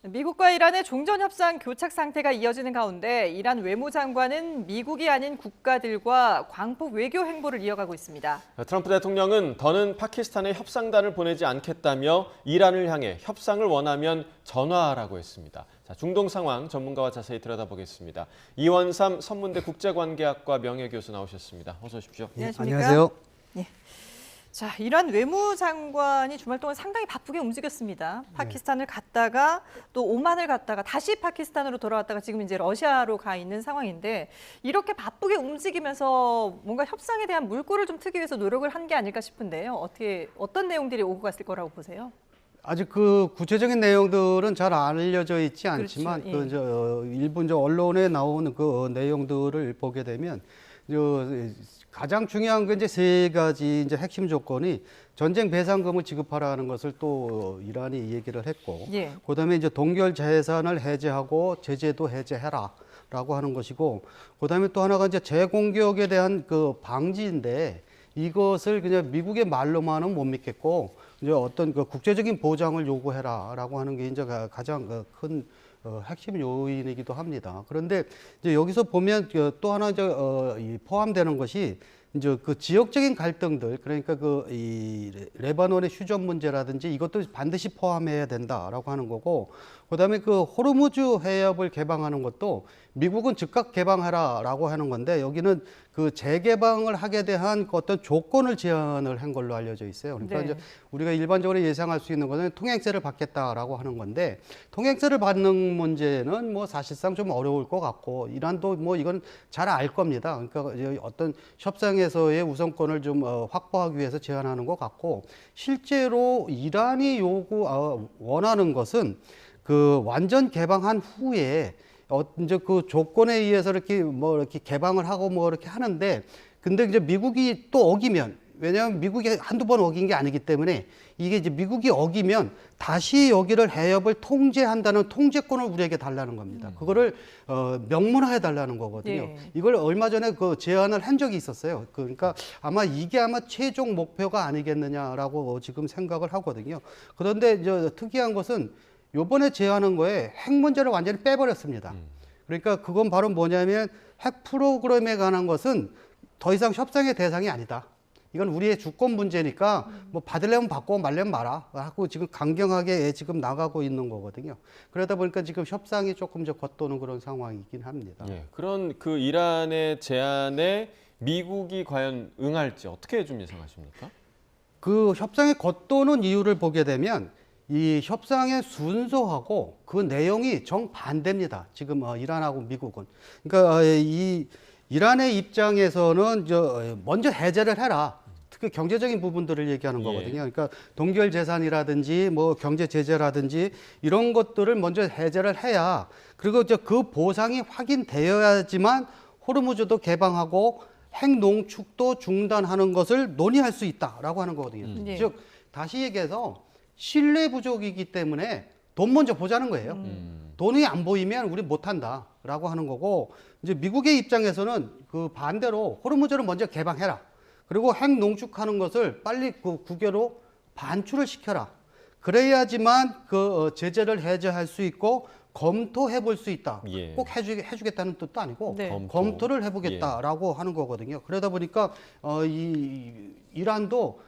미국과 이란의 종전협상 교착 상태가 이어지는 가운데 이란 외무장관은 미국이 아닌 국가들과 광폭 외교 행보를 이어가고 있습니다. 트럼프 대통령은 더는 파키스탄에 협상단을 보내지 않겠다며 이란을 향해 협상을 원하면 전화하라고 했습니다. 자, 중동 상황 전문가와 자세히 들여다보겠습니다. 이원삼 선문대 국제관계학과 명예교수 나오셨습니다. 어서 오십시오. 안녕하십니까? 안녕하세요. 예. 자, 이란 외무장관이 주말 동안 상당히 바쁘게 움직였습니다. 파키스탄을 갔다가 또 오만을 갔다가 다시 파키스탄으로 돌아왔다가 지금 이제 러시아로 가 있는 상황인데 이렇게 바쁘게 움직이면서 뭔가 협상에 대한 물꼬를 좀 트기 위해서 노력을 한 게 아닐까 싶은데요. 어떤 내용들이 오고 갔을 거라고 보세요? 아직 그 구체적인 내용들은 잘 알려져 있지 않지만 그렇죠. 일부 언론에 나오는 그 내용들을 보게 되면 가장 중요한 게 이제 세 가지 이제 핵심 조건이 전쟁 배상금을 지급하라는 것을 또 이란이 얘기를 했고, 예. 그다음에 이제 동결 재산을 해제하고 제재도 해제해라라고 하는 것이고, 그다음에 또 하나가 이제 재공격에 대한 그 방지인데 이것을 그냥 미국의 말로만은 못 믿겠고 이제 어떤 그 국제적인 보장을 요구해라라고 하는 게 이제 가장 큰 핵심 요인이기도 합니다. 그런데 이제 여기서 보면 또 하나 이제 포함되는 것이 이제 그 지역적인 갈등들, 그러니까 이 레바논의 휴전 문제라든지 이것도 반드시 포함해야 된다라고 하는 거고, 그다음에 그 호르무즈 해협을 개방하는 것도 미국은 즉각 개방하라라고 하는 건데 여기는 그 재개방을 하게 대한 어떤 조건을 제안을 한 걸로 알려져 있어요. 그러니까 네. 이제 우리가 일반적으로 예상할 수 있는 것은 통행세를 받겠다라고 하는 건데 통행세를 받는 문제는 뭐 사실상 좀 어려울 것 같고 이란도 뭐 이건 잘 알 겁니다. 그러니까 어떤 협상에서의 우선권을 좀 확보하기 위해서 제안하는 것 같고 실제로 이란이 원하는 것은 그 완전 개방한 후에 이제 그 조건에 의해서 이렇게 개방을 하고 뭐 이렇게 하는데 근데 이제 미국이 또 어기면 왜냐하면 미국이 한두 번 어긴 게 아니기 때문에 이게 이제 미국이 어기면 다시 여기를 해협을 통제한다는 통제권을 우리에게 달라는 겁니다. 그거를 명문화해 달라는 거거든요. 예. 이걸 얼마 전에 그 제안을 한 적이 있었어요. 그러니까 이게 아마 최종 목표가 아니겠느냐라고 지금 생각을 하거든요. 그런데 이제 특이한 것은 요번에 제안한 거에 핵 문제를 완전히 빼버렸습니다. 그러니까 그건 바로 뭐냐면 핵 프로그램에 관한 것은 더 이상 협상의 대상이 아니다. 이건 우리의 주권 문제니까 뭐 받으려면 받고 말려면 마라 하고 지금 강경하게 지금 나가고 있는 거거든요. 그러다 보니까 지금 협상이 조금 겉도는 그런 상황이긴 합니다. 예, 그런 그 이란의 제안에 미국이 과연 응할지 어떻게 좀 예상하십니까? 그 협상이 겉도는 이유를 보게 되면 이 협상의 순서하고 그 내용이 정반대입니다. 지금 이란하고 미국은. 그러니까 이 이란의 입장에서는 먼저 해제를 해라. 특히 경제적인 부분들을 얘기하는 거거든요. 그러니까 동결 재산이라든지 뭐 경제 제재라든지 이런 것들을 먼저 해제를 해야 그리고 그 보상이 확인되어야지만 호르무즈도 개방하고 핵 농축도 중단하는 것을 논의할 수 있다라고 하는 거거든요. 네. 즉 다시 얘기해서 신뢰 부족이기 때문에 돈 먼저 보자는 거예요. 돈이 안 보이면 우리 못한다라고 하는 거고 이제 미국의 입장에서는 그 반대로 호르무즈를 먼저 개방해라. 그리고 핵 농축하는 것을 빨리 그 국외로 반출을 시켜라. 그래야지만 그 제재를 해제할 수 있고 검토해 볼 수 있다. 예. 꼭 해주겠다는 뜻도 아니고 네. 검토를 해보겠다라고 하는 거거든요. 그러다 보니까 이란도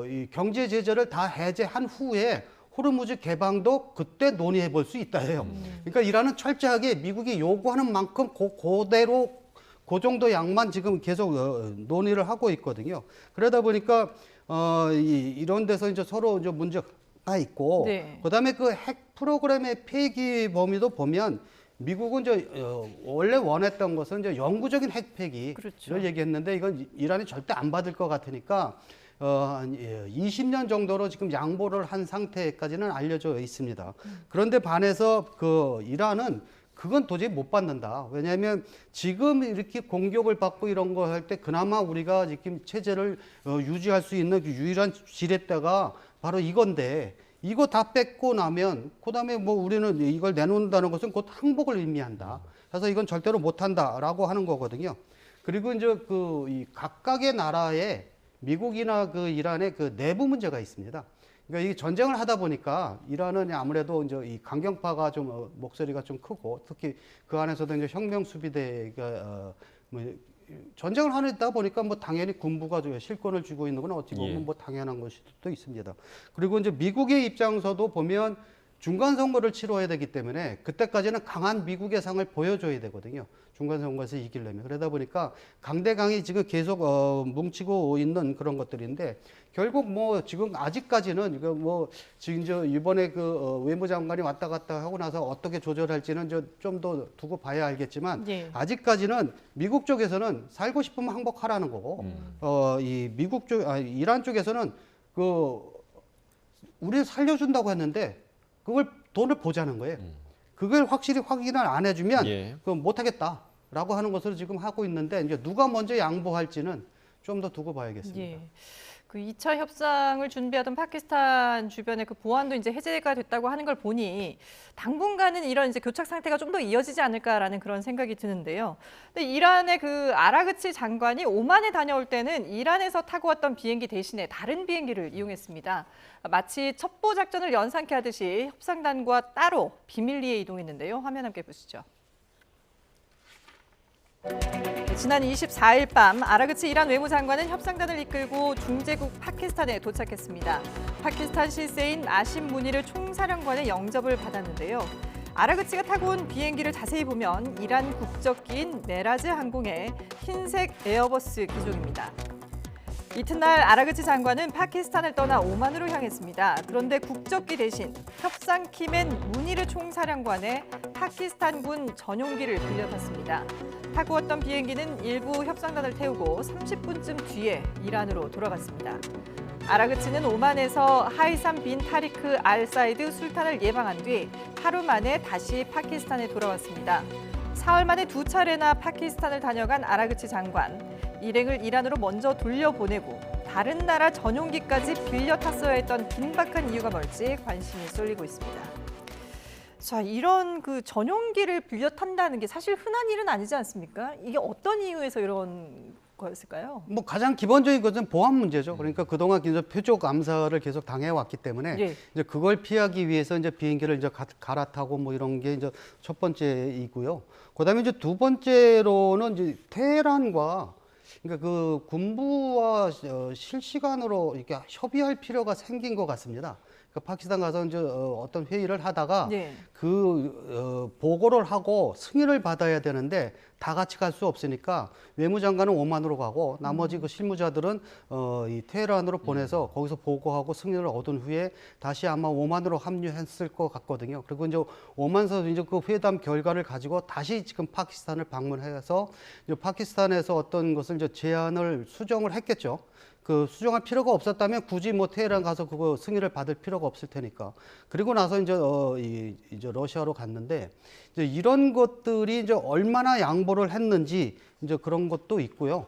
이 경제 제재를 다 해제한 후에 호르무즈 개방도 그때 논의해 볼 수 있다 해요. 그러니까 이란은 철저하게 미국이 요구하는 만큼 그대로 그 정도 양만 지금 계속 논의를 하고 있거든요. 그러다 보니까 이런 데서 이제 서로 이제 문제가 있고, 네. 그다음에 그 핵 프로그램의 폐기 범위도 보면 미국은 이제 원래 원했던 것은 이제 영구적인 핵 폐기를 그렇죠. 얘기했는데 이건 이란이 절대 안 받을 것 같으니까. 한 20년 정도로 지금 양보를 한 상태까지는 알려져 있습니다. 그런데 반해서 그 이란은 그건 도저히 못 받는다. 왜냐하면 지금 이렇게 공격을 받고 이런 거 할 때 그나마 우리가 지금 체제를 유지할 수 있는 그 유일한 지렛대가 바로 이건데 이거 다 뺏고 나면 그다음에 뭐 우리는 이걸 내놓는다는 것은 곧 항복을 의미한다. 그래서 이건 절대로 못 한다라고 하는 거거든요. 그리고 이제 이 각각의 나라에 미국이나 그 이란의 그 내부 문제가 있습니다. 그러니까 이 전쟁을 하다 보니까 이란은 아무래도 이제 이 강경파가 좀 목소리가 좀 크고 특히 그 안에서도 이제 혁명 수비대가 뭐 전쟁을 하다 보니까 뭐 당연히 군부가 실권을 쥐고 있는 건 어찌 보면 예. 뭐 당연한 것일 수도 있습니다. 그리고 이제 미국의 입장에서도 보면 중간 선거를 치러야 되기 때문에 그때까지는 강한 미국의 상을 보여줘야 되거든요. 중간 선거에서 이기려면. 그러다 보니까 강대강이 지금 계속 뭉치고 있는 그런 것들인데 결국 뭐 지금 아직까지는 이거 뭐 지금 저 이번에 그 외무장관이 왔다 갔다 하고 나서 어떻게 조절할지는 좀 더 두고 봐야 알겠지만 예. 아직까지는 미국 쪽에서는 살고 싶으면 항복하라는 거고 이 미국 쪽 이란 쪽에서는 그 우리 살려준다고 했는데 그걸 돈을 보자는 거예요. 그걸 확실히 확인을 안 해주면 예. 그건 못하겠다라고 하는 것으로 지금 하고 있는데 이제 누가 먼저 양보할지는 좀 더 두고 봐야겠습니다. 예. 그 2차 협상을 준비하던 파키스탄 주변의 그 보안도 이제 해제가 됐다고 하는 걸 보니 당분간은 이런 이제 교착 상태가 좀 더 이어지지 않을까라는 그런 생각이 드는데요. 근데 이란의 그 아라그치 장관이 오만에 다녀올 때는 이란에서 타고 왔던 비행기 대신에 다른 비행기를 이용했습니다. 마치 첩보 작전을 연상케 하듯이 협상단과 따로 비밀리에 이동했는데요. 화면 함께 보시죠. 지난 24일 밤 아라그치 이란 외무장관은 협상단을 이끌고 중재국 파키스탄에 도착했습니다. 파키스탄 실세인 아심 무니르 총사령관의 영접을 받았는데요. 아라그치가 타고 온 비행기를 자세히 보면 이란 국적기인 메라즈 항공의 흰색 에어버스 기종입니다. 이튿날 아라그치 장관은 파키스탄을 떠나 오만으로 향했습니다. 그런데 국적기 대신 협상팀엔 무니르 총사령관의 파키스탄군 전용기를 빌려 탔습니다. 타고 왔던 비행기는 일부 협상단을 태우고 30분쯤 뒤에 이란으로 돌아갔습니다. 아라그치는 오만에서 하이삼 빈 타리크 알 사이드 술탄을 예방한 뒤 하루 만에 다시 파키스탄에 돌아왔습니다. 사흘 만에 두 차례나 파키스탄을 다녀간 아라그치 장관. 일행을 이란으로 먼저 돌려보내고 다른 나라 전용기까지 빌려 탔어야 했던 긴박한 이유가 뭘지 관심이 쏠리고 있습니다. 자, 이런 그 전용기를 빌려 탄다는 게 사실 흔한 일은 아니지 않습니까? 이게 어떤 이유에서 이런 거였을까요? 뭐 가장 기본적인 것은 보안 문제죠. 그러니까 그동안 이제 표적 암살을 계속 당해왔기 때문에 예. 이제 그걸 피하기 위해서 이제 비행기를 이제 갈아타고 뭐 이런 게 이제 첫 번째이고요. 그다음에 이제 두 번째로는 이제 테헤란과 그러니까 그 군부와 실시간으로 이렇게 협의할 필요가 생긴 것 같습니다. 그러니까 파키스탄 가서 이제 어떤 회의를 하다가 네. 보고를 하고 승인을 받아야 되는데 다 같이 갈 수 없으니까 외무장관은 오만으로 가고 나머지 그 실무자들은 이 테헤란으로 보내서 거기서 보고하고 승인을 얻은 후에 다시 아마 오만으로 합류했을 것 같거든요. 그리고 이제 오만에서 이제 그 회담 결과를 가지고 다시 지금 파키스탄을 방문해서 이제 파키스탄에서 어떤 것을 이제 제안을 수정을 했겠죠. 그 수정할 필요가 없었다면 굳이 뭐 테헤란 가서 그거 승인을 받을 필요가 없을 테니까. 그리고 나서 이제 이제 러시아로 갔는데 이제 이런 것들이 이제 얼마나 양보를 했는지 이제 그런 것도 있고요.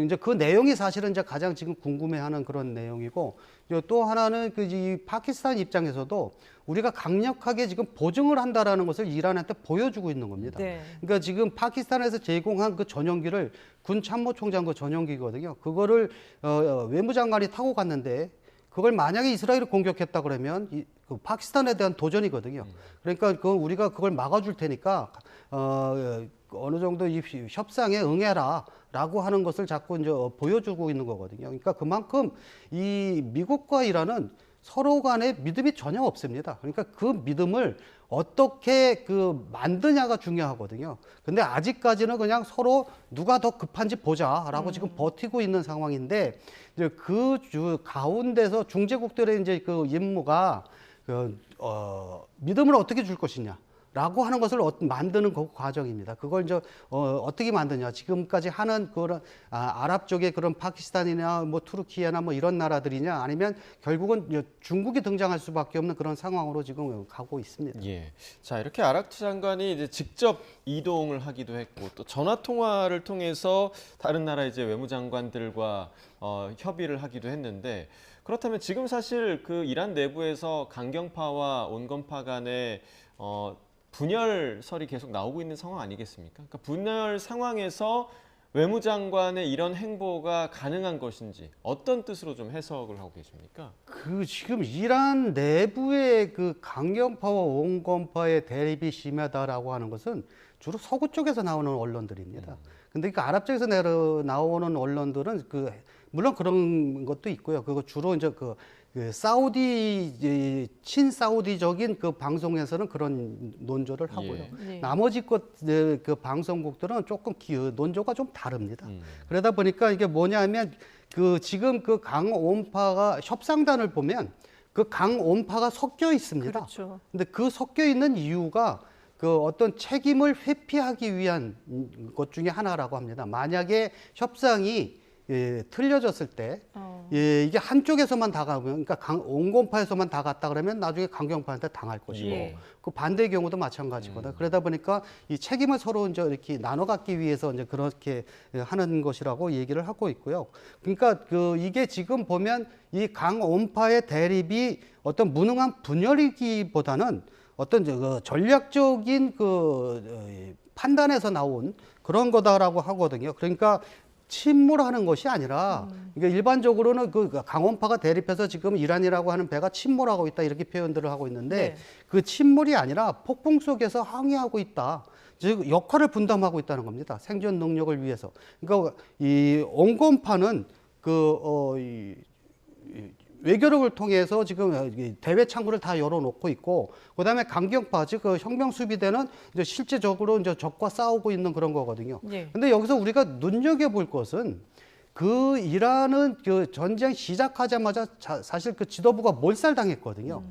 이제 그 내용이 사실은 이제 가장 지금 궁금해하는 그런 내용이고, 이제 또 하나는 이 파키스탄 입장에서도 우리가 강력하게 지금 보증을 한다라는 것을 이란한테 보여주고 있는 겁니다. 네. 그러니까 지금 파키스탄에서 제공한 그 전용기를 군 참모총장 그 전용기거든요. 그거를 외무장관이 타고 갔는데 그걸 만약에 이스라엘이 공격했다 그러면 그 파키스탄에 대한 도전이거든요. 그러니까 우리가 그걸 막아줄 테니까 어느 정도 이 협상에 응해라라고 하는 것을 자꾸 이제 보여주고 있는 거거든요. 그러니까 그만큼 이 미국과 이란은 서로 간에 믿음이 전혀 없습니다. 그러니까 그 믿음을 어떻게 만드냐가 중요하거든요. 근데 아직까지는 그냥 서로 누가 더 급한지 보자라고 지금 버티고 있는 상황인데, 이제 가운데서 중재국들의 이제 그 임무가 믿음을 어떻게 줄 것이냐. 라고 하는 것을 만드는 그 과정입니다. 그걸 이제 어떻게 만드냐. 지금까지 하는 그런 아랍 쪽의 그런 파키스탄이나 뭐 투르키예나 뭐 이런 나라들이냐, 아니면 결국은 중국이 등장할 수밖에 없는 그런 상황으로 지금 가고 있습니다. 예. 자, 이렇게 아라그치 장관이 이제 직접 이동을 하기도 했고 또 전화 통화를 통해서 다른 나라 이제 외무장관들과 협의를 하기도 했는데, 그렇다면 지금 사실 그 이란 내부에서 강경파와 온건파 간의 분열설이 계속 나오고 있는 상황 아니겠습니까? 그러니까 분열 상황에서 외무장관의 이런 행보가 가능한 것인지 어떤 뜻으로 좀 해석을 하고 계십니까? 그 지금 이란 내부의 그 강경파와 온건파의 대립이 심하다라고 하는 것은 주로 서구 쪽에서 나오는 언론들입니다. 근데 그 아랍 쪽에서 나오는 언론들은 그 물론 그런 것도 있고요. 그거 주로 이제 그 사우디 친사우디적인 그 방송에서는 그런 논조를 하고요. 예. 네. 나머지 그 방송국들은 조금 논조가 좀 다릅니다. 그러다 보니까 이게 뭐냐면 그 지금 그 강온파가 협상단을 보면 그 강온파가 섞여 있습니다. 그렇죠. 근데 그 섞여 있는 이유가 그 어떤 책임을 회피하기 위한 것 중에 하나라고 합니다. 만약에 협상이 틀려졌을 때 이게 한쪽에서만 다가오면 그러니까 온건파에서만 다갔다 그러면 나중에 강경파한테 당할 것이고 예. 그 반대의 경우도 마찬가지거든요. 그러다 보니까 이 책임을 서로 이제 이렇게 나눠 갖기 위해서 이제 그렇게 하는 것이라고 얘기를 하고 있고요. 그러니까 그 이게 지금 보면 이 강온파의 대립이 어떤 무능한 분열이기보다는 어떤 그 전략적인 그 판단에서 나온 그런 거다라고 하거든요. 그러니까 침몰하는 것이 아니라 그러니까 일반적으로는 그 강원파가 대립해서 지금 이란이라고 하는 배가 침몰하고 있다 이렇게 표현들을 하고 있는데 네. 그 침몰이 아니라 폭풍 속에서 항해하고 있다. 즉 역할을 분담하고 있다는 겁니다. 생존 능력을 위해서. 그러니까 이 온건파는 외교력을 통해서 지금 대외 창구를 다 열어놓고 있고, 그다음에 강경파 즉 그 혁명수비대는 이제 실제적으로 이제 적과 싸우고 있는 그런 거거든요. 예. 근데 여기서 우리가 눈여겨볼 것은 그 이란은 그 전쟁 시작하자마자 사실 그 지도부가 몰살당했거든요.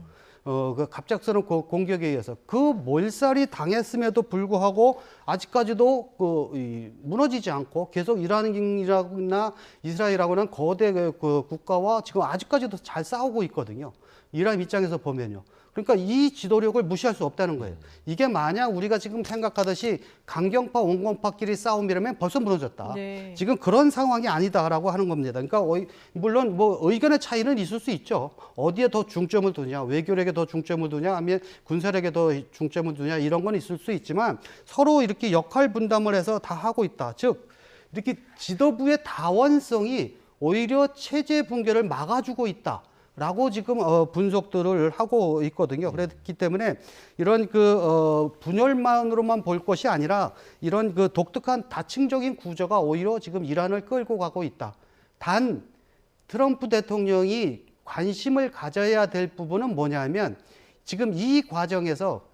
그 갑작스러운 공격에 의해서 그 몰살이 당했음에도 불구하고 아직까지도 무너지지 않고 계속 이란이나 이스라엘하고는 거대 그 국가와 지금 아직까지도 잘 싸우고 있거든요. 이란 입장에서 보면요. 그러니까 이 지도력을 무시할 수 없다는 거예요. 이게 만약 우리가 지금 생각하듯이 강경파, 온건파끼리 싸움이라면 벌써 무너졌다. 네. 지금 그런 상황이 아니다라고 하는 겁니다. 그러니까 물론 뭐 의견의 차이는 있을 수 있죠. 어디에 더 중점을 두냐, 외교력에 더 중점을 두냐, 아니면 군사력에 더 중점을 두냐 이런 건 있을 수 있지만 서로 이렇게 역할 분담을 해서 다 하고 있다. 즉 이렇게 지도부의 다원성이 오히려 체제 붕괴를 막아주고 있다. 라고 지금 분석들을 하고 있거든요. 그렇기 때문에 이런 분열만으로만 볼 것이 아니라 이런 그 독특한 다층적인 구조가 오히려 지금 이란을 끌고 가고 있다. 단 트럼프 대통령이 관심을 가져야 될 부분은 뭐냐면 지금 이 과정에서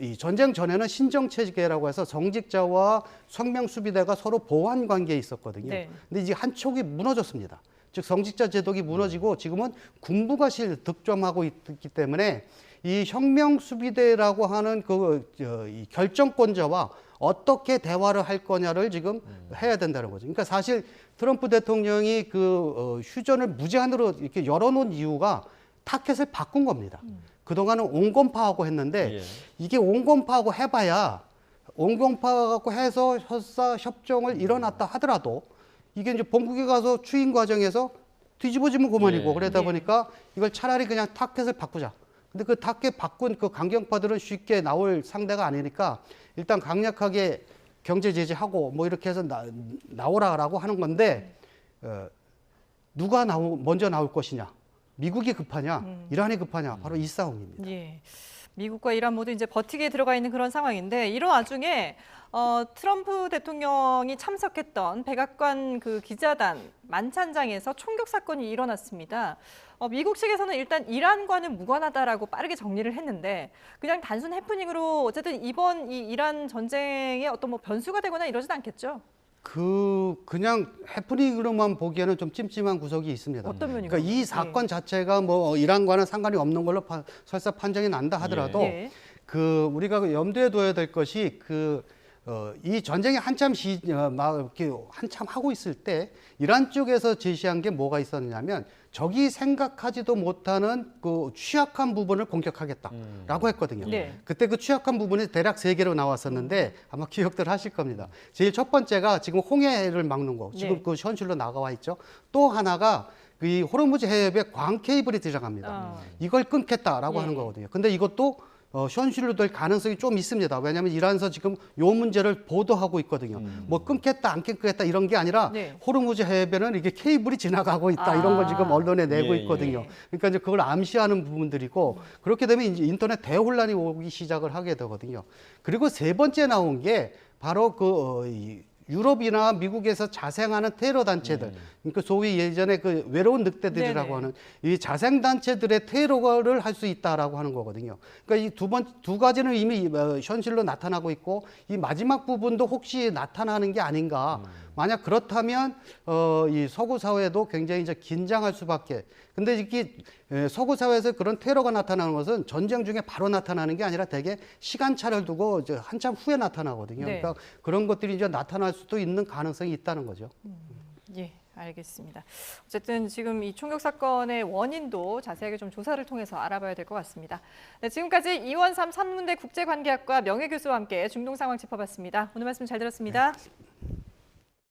이 전쟁 전에는 신정체계라고 해서 정직자와 성명수비대가 서로 보완 관계에 있었거든요. 네. 근데 이제 한쪽이 무너졌습니다. 즉 성직자 제독이 무너지고 지금은 군부가 득점하고 있기 때문에 이 혁명수비대라고 하는 이 결정권자와 어떻게 대화를 할 거냐를 지금 해야 된다는 거죠. 그러니까 사실 트럼프 대통령이 휴전을 무제한으로 이렇게 열어놓은 이유가 타켓을 바꾼 겁니다. 그동안은 온건파하고 했는데 예. 이게 온건파하고 해봐야 온건파하고 해서 협정을 일어났다 하더라도 이게 이제 본국에 가서 추인 과정에서 뒤집어지면 그만이고 예. 그러다 예. 보니까 이걸 차라리 그냥 타켓을 바꾸자. 근데 그 타켓 바꾼 그 강경파들은 쉽게 나올 상대가 아니니까 일단 강력하게 경제 제재하고 뭐 이렇게 해서 나오라라고 하는 건데 누가 먼저 나올 것이냐? 미국이 급하냐? 이란이 급하냐? 바로 이 싸움입니다. 예. 미국과 이란 모두 이제 버티기에 들어가 있는 그런 상황인데 이런 와중에 트럼프 대통령이 참석했던 백악관 그 기자단 만찬장에서 총격 사건이 일어났습니다. 미국 측에서는 일단 이란과는 무관하다라고 빠르게 정리를 했는데 그냥 단순 해프닝으로 어쨌든 이번 이 이란 전쟁에 어떤 뭐 변수가 되거나 이러진 않겠죠? 그냥 해프닝으로만 보기에는 좀 찜찜한 구석이 있습니다. 어떤 면이요? 그러니까 이 사건 자체가 뭐 이란과는 상관이 없는 걸로 설사 판정이 난다 하더라도 예. 우리가 염두에 둬야 될 것이 이 전쟁이 한참 이렇게 한참 하고 있을 때 이란 쪽에서 제시한 게 뭐가 있었냐면 적이 생각하지도 못하는 그 취약한 부분을 공격하겠다라고 했거든요. 네. 그때 그 취약한 부분이 대략 3개로 나왔었는데 아마 기억들 하실 겁니다. 제일 첫 번째가 지금 홍해를 막는 거. 지금 네. 그 현실로 나와 있죠. 또 하나가 이 호르무즈 해협에 광 케이블이 들어갑니다. 이걸 끊겠다라고 예. 하는 거거든요. 근데 이것도 현실로 될 가능성이 좀 있습니다. 왜냐하면 이란에서 지금 요 문제를 보도하고 있거든요. 뭐 끊겠다, 안 끊겠다 이런 게 아니라 네. 호르무즈 해변은 이게 케이블이 지나가고 있다 이런 걸 지금 언론에 내고 예, 있거든요. 예. 그러니까 이제 그걸 암시하는 부분들이고 그렇게 되면 이제 인터넷 대혼란이 오기 시작을 하게 되거든요. 그리고 세 번째 나온 게 바로 이 유럽이나 미국에서 자생하는 테러 단체들, 그러니까 소위 예전에 그 외로운 늑대들이라고 네네. 하는 이 자생 단체들의 테러를 할 수 있다라고 하는 거거든요. 그러니까 이 두 가지는 이미 현실로 나타나고 있고 이 마지막 부분도 혹시 나타나는 게 아닌가. 만약 그렇다면 이 서구 사회도 굉장히 이제 긴장할 수밖에. 근데 이게 서구 사회에서 그런 테러가 나타나는 것은 전쟁 중에 바로 나타나는 게 아니라 대개 시간차를 두고 이제 한참 후에 나타나거든요. 네. 그러니까 그런 것들이 이제 나타날 수도 있는 가능성이 있다는 거죠. 예, 알겠습니다. 어쨌든 지금 이 총격 사건의 원인도 자세하게 좀 조사를 통해서 알아봐야 될 것 같습니다. 네, 지금까지 이원삼 산문대 국제관계학과 명예교수와 함께 중동 상황 짚어봤습니다. 오늘 말씀 잘 들었습니다. 네.